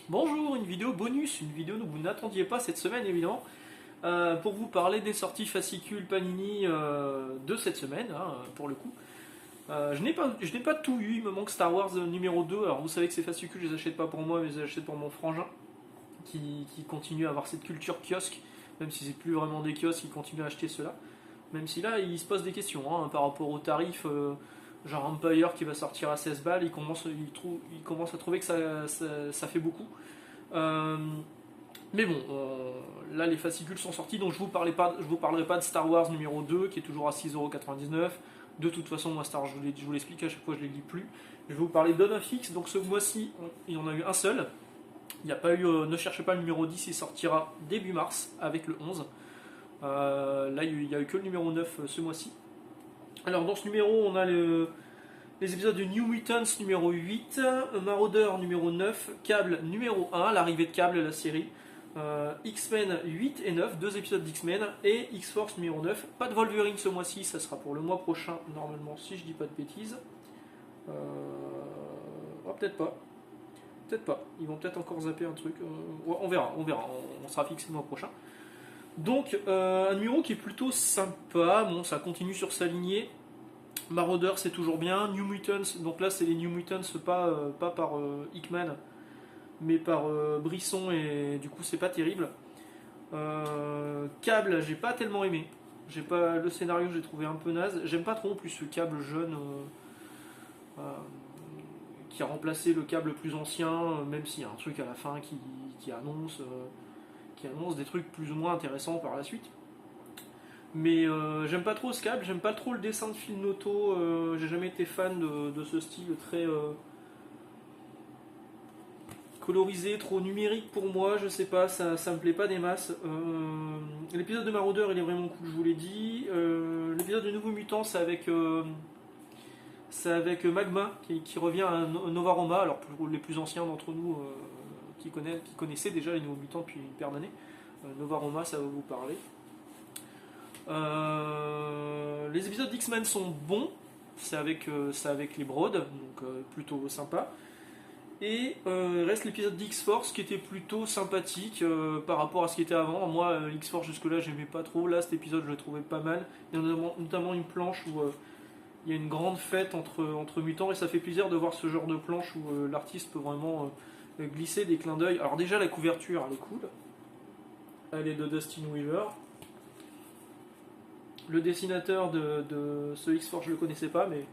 Bonjour, une vidéo bonus, une vidéo que vous n'attendiez pas cette semaine évidemment, pour vous parler des sorties fascicules Panini de cette semaine, hein, pour le coup. Je n'ai pas tout eu, il me manque Star Wars numéro 2. Alors vous savez que ces fascicules, je les achète pas pour moi, mais je les achète pour mon frangin, qui continue à avoir cette culture kiosque, même si c'est plus vraiment des kiosques, il continue à acheter cela. Même si là, il se pose des questions par rapport aux tarifs. Genre Empire qui va sortir à 16 balles, il commence à trouver que ça fait beaucoup. Euh, mais bon, là les fascicules sont sortis, donc je vous parlerai pas de Star Wars numéro 2 qui est toujours à 6,99€. De toute façon, moi Star Wars, je vous l'explique à chaque fois, je ne les lis plus. Je vais vous parler d'On of X, donc ce mois-ci, il y en a eu un seul. Il n'y a pas eu, ne cherchez pas le numéro 10, il sortira début mars avec le 11. Là, il n'y a eu que le numéro 9 ce mois-ci. Alors dans ce numéro, on a les épisodes de New Mutants numéro 8, Marauder numéro 9, Cable numéro 1, l'arrivée de Cable, la série, X-Men 8 et 9, deux épisodes d'X-Men, et X-Force numéro 9. Pas de Wolverine ce mois-ci, ça sera pour le mois prochain, normalement, si je dis pas de bêtises. Oh, peut-être pas. Peut-être pas. Ils vont peut-être encore zapper un truc. On verra, on sera fixé le mois prochain. Donc, un numéro qui est plutôt sympa. Bon, ça continue sur sa lignée. Marauder, c'est toujours bien. New Mutants, donc là, c'est les New Mutants, pas par Hickman, mais par Brisson, et du coup, c'est pas terrible. Cable, j'ai pas tellement aimé. Le scénario, j'ai trouvé un peu naze. J'aime pas trop en plus ce Cable jeune qui a remplacé le Cable plus ancien, même s'il y a un truc à la fin qui annonce des trucs plus ou moins intéressants par la suite. Mais j'aime pas trop ce Cable, j'aime pas trop le dessin de Phil Noto, j'ai jamais été fan de ce style très colorisé, trop numérique pour moi, je sais pas, ça me plaît pas des masses. L'épisode de Marauder il est vraiment cool, je vous l'ai dit. L'épisode de Nouveau Mutant c'est avec Magma qui revient à Novaroma, alors pour les plus anciens d'entre nous qui connaissaient déjà les Nouveaux Mutants depuis une paire d'années. Novaroma, ça va vous parler. Les épisodes d'X-Men sont bons, c'est avec les Broad, donc plutôt sympa. Et reste l'épisode d'X-Force qui était plutôt sympathique par rapport à ce qui était avant. Moi, X-Force jusque-là, j'aimais pas trop. Là, cet épisode, je le trouvais pas mal. Il y a notamment une planche où il y a une grande fête entre mutants, et ça fait plaisir de voir ce genre de planche où l'artiste peut vraiment glisser des clins d'œil. Alors déjà, la couverture, elle est cool. Elle est de Dustin Weaver. Le dessinateur de ce X-Force, je le connaissais pas, mais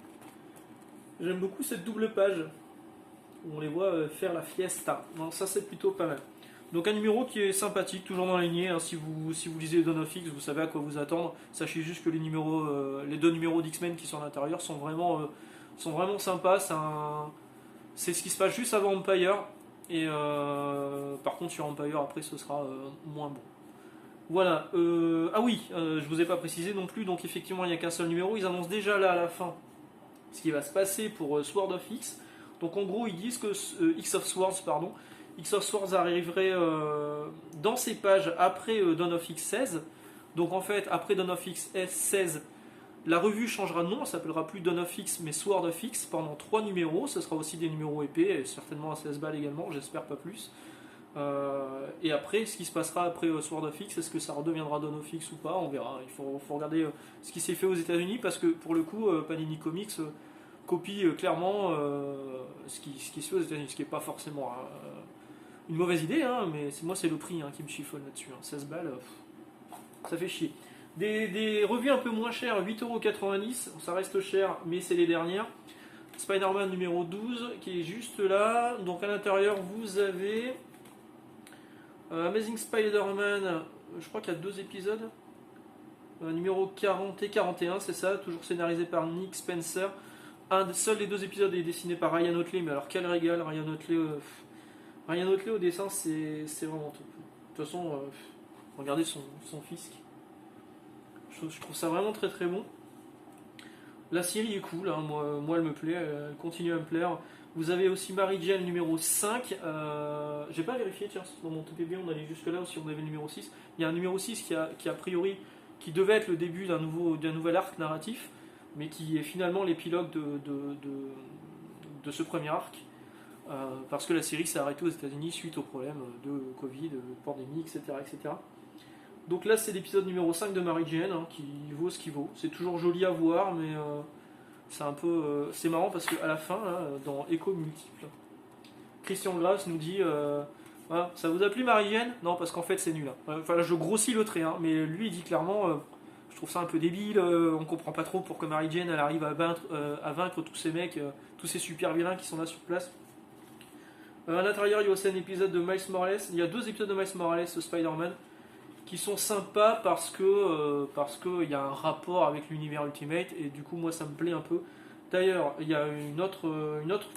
j'aime beaucoup cette double page où on les voit faire la fiesta. Non, ça c'est plutôt pas mal. Donc un numéro qui est sympathique, toujours dans la lignée. Si vous lisez Dawn of X, vous savez à quoi vous attendre. Sachez juste que les deux numéros d'X-Men qui sont à l'intérieur sont vraiment sympas. C'est ce qui se passe juste avant Empire. Et par contre sur Empire, après ce sera moins bon. Voilà. Ah oui, je vous ai pas précisé non plus. Donc effectivement, il n'y a qu'un seul numéro. Ils annoncent déjà là à la fin ce qui va se passer pour Sword of X. Donc en gros, ils disent que X of Swords, pardon, X of Swords arriverait dans ces pages après Dawn of X 16. Donc en fait, après Dawn of X 16, la revue changera de nom, elle s'appellera plus Dawn of X mais Sword of X pendant 3 numéros. Ce sera aussi des numéros épais, et certainement à 16 balles également, j'espère pas plus. Et après, ce qui se passera après Sword of X, est-ce que ça redeviendra Dawn of X ou pas? On verra. Il faut regarder ce qui s'est fait aux États-Unis, parce que pour le coup, Panini Comics copie clairement ce qui se fait aux États-Unis, ce qui n'est pas forcément une mauvaise idée, mais moi c'est le prix qui me chiffonne là-dessus. 16 balles, ça fait chier. Des revues un peu moins chères, 8,90€, ça reste cher, mais c'est les dernières. Spider-Man numéro 12 qui est juste là. Donc à l'intérieur, vous avez Amazing Spider-Man, je crois qu'il y a 2 épisodes. Numéro 40 et 41, c'est ça, toujours scénarisé par Nick Spencer. Seul les 2 épisodes est dessiné par Ryan Otley, mais alors quel régal, Ryan Otley au dessin, c'est vraiment top. De toute façon, regardez son fisc. Je trouve ça vraiment très très bon. La série est cool, moi elle me plaît, elle continue à me plaire. Vous avez aussi Mary Jane numéro 5. J'ai pas vérifié, tiens, dans mon TPB on allait jusque là, ou si on avait le numéro 6. Il y a un numéro 6 qui a priori qui devait être le début d'un nouvel arc narratif, mais qui est finalement l'épilogue de ce premier arc. parce que la série s'est arrêtée aux États-Unis suite aux problèmes de Covid, pandémie, etc., etc. Donc là, c'est l'épisode numéro 5 de Mary Jane, hein, qui vaut ce qu'il vaut. C'est toujours joli à voir, mais c'est un peu. C'est marrant parce qu'à la fin, là, dans Écho multiple, Christian Graves nous dit ah, ça vous a plu Mary Jane? Non, parce qu'en fait, c'est nul. Hein. Enfin, là, je grossis le trait, hein, mais lui, il dit clairement je trouve ça un peu débile, on comprend pas trop pourquoi Mary Jane elle arrive à vaincre tous ces mecs, tous ces super vilains qui sont là sur place. À l'intérieur, il y a aussi un épisode de Miles Morales. Il y a 2 épisodes de Miles Morales, Spider-Man, qui sont sympas parce que il y a un rapport avec l'univers Ultimate et du coup moi ça me plaît un peu. D'ailleurs, il y a une autre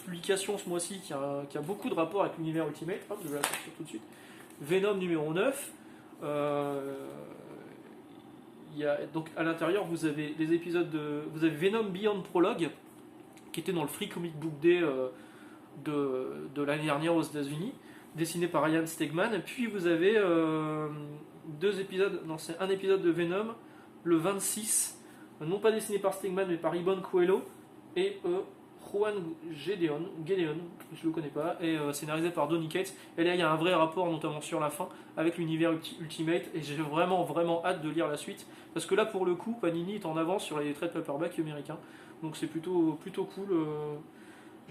publication ce mois-ci qui a beaucoup de rapport avec l'univers Ultimate. Hop, je vais la sortir tout de suite. Venom numéro 9. Donc à l'intérieur vous avez les épisodes vous avez Venom Beyond Prologue qui était dans le Free Comic Book Day de l'année dernière aux États-Unis, dessiné par Ryan Stegman. Puis vous avez 2 épisodes, non c'est un épisode de Venom, le 26, non pas dessiné par Stegman mais par Ibon Coelho et Juan Gedeon, je le connais pas, et scénarisé par Donny Cates. Et là il y a un vrai rapport notamment sur la fin avec l'univers Ultimate et j'ai vraiment hâte de lire la suite parce que là pour le coup Panini est en avance sur les trade paperback américains, donc c'est plutôt cool.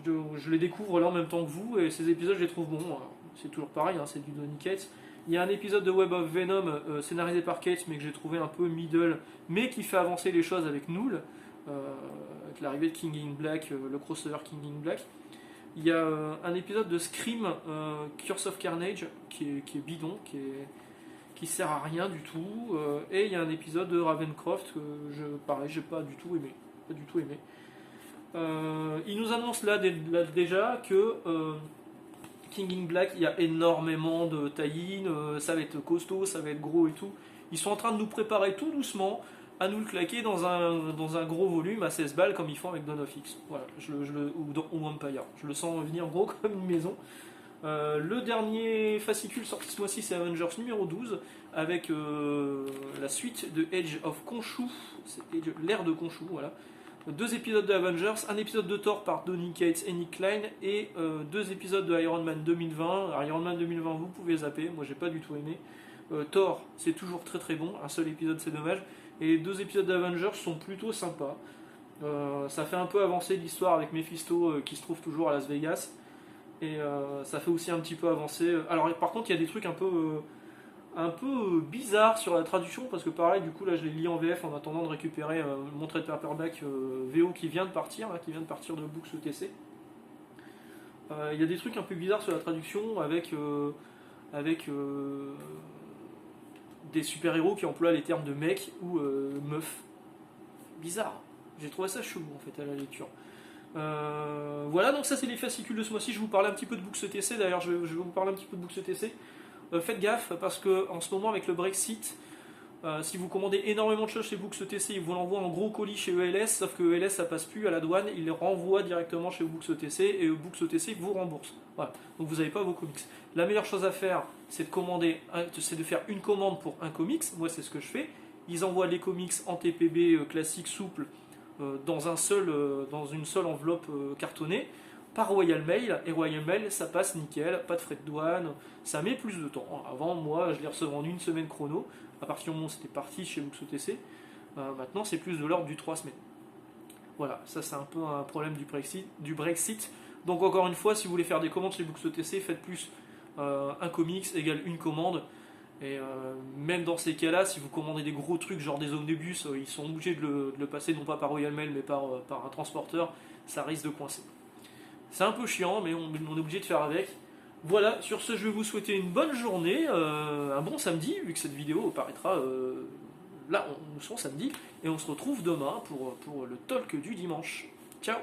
Je les découvre là en même temps que vous et ces épisodes je les trouve bons. Alors, c'est toujours pareil, hein, c'est du Donny Cates. Il y a un épisode de Web of Venom scénarisé par Cates mais que j'ai trouvé un peu middle mais qui fait avancer les choses avec Null, avec l'arrivée de King in Black, le crossover King in Black. Il y a un épisode de Scream, Curse of Carnage qui est bidon, qui sert à rien du tout, et il y a un épisode de Ravencroft que j'ai pas du tout aimé. Il nous annonce là déjà que King in Black, il y a énormément de tie-in, ça va être costaud, ça va être gros et tout. Ils sont en train de nous préparer tout doucement à nous le claquer dans un gros volume à 16 balles comme ils font avec Dawn of X. Voilà, ou Empire. Je le sens venir gros comme une maison. Le dernier fascicule sorti ce mois-ci, c'est Avengers numéro 12, avec la suite de Age of Khonshu, l'ère de Khonshu, voilà. 2 épisodes de Avengers, un épisode de Thor par Donny Cates et Nick Klein, et 2 épisodes de Iron Man 2020. Iron Man 2020, vous pouvez zapper, moi j'ai pas du tout aimé. Thor, c'est toujours très très bon, un seul épisode c'est dommage, et les 2 épisodes d'Avengers sont plutôt sympas. Ça fait un peu avancer l'histoire avec Mephisto qui se trouve toujours à Las Vegas, et ça fait aussi un petit peu avancer. Alors par contre il y a des trucs un peu bizarres sur la traduction parce que pareil du coup là je les lis en VF en attendant de récupérer mon trade paperback VO qui vient de partir de Books ETC. Il y a des trucs un peu bizarres sur la traduction avec des super-héros qui emploient les termes de mec ou meuf. Bizarre. J'ai trouvé ça chelou en fait à la lecture. Voilà, donc ça c'est les fascicules de ce mois-ci. Je vous parlais un petit peu de Books ETC, d'ailleurs je vais vous parler un petit peu de Books ETC. Faites gaffe parce que en ce moment avec le Brexit, si vous commandez énormément de choses chez Books ETC, ils vous l'envoient en gros colis chez ELS, sauf que ELS ça passe plus à la douane, ils les renvoient directement chez Books ETC et Books ETC vous rembourse. Voilà. Donc vous n'avez pas vos comics. La meilleure chose à faire, c'est de faire une commande pour un comics. Moi c'est ce que je fais. Ils envoient les comics en TPB classique souple dans une seule enveloppe cartonnée par Royal Mail, et Royal Mail ça passe nickel, pas de frais de douane, ça met plus de temps. Avant moi je les recevais en une semaine chrono, à partir du moment où c'était parti chez Books ETC, maintenant c'est plus de l'ordre du 3 semaines. Voilà, ça c'est un peu un problème du Brexit. Donc encore une fois, si vous voulez faire des commandes chez Books ETC, faites plus un comics égale une commande. Et même dans ces cas-là, si vous commandez des gros trucs, genre des omnibus, ils sont obligés de le passer non pas par Royal Mail mais par un transporteur, ça risque de coincer. C'est un peu chiant, mais on est obligé de faire avec. Voilà, sur ce, je vais vous souhaiter une bonne journée, un bon samedi, vu que cette vidéo paraîtra là, nous sommes samedi, et on se retrouve demain pour le talk du dimanche. Ciao!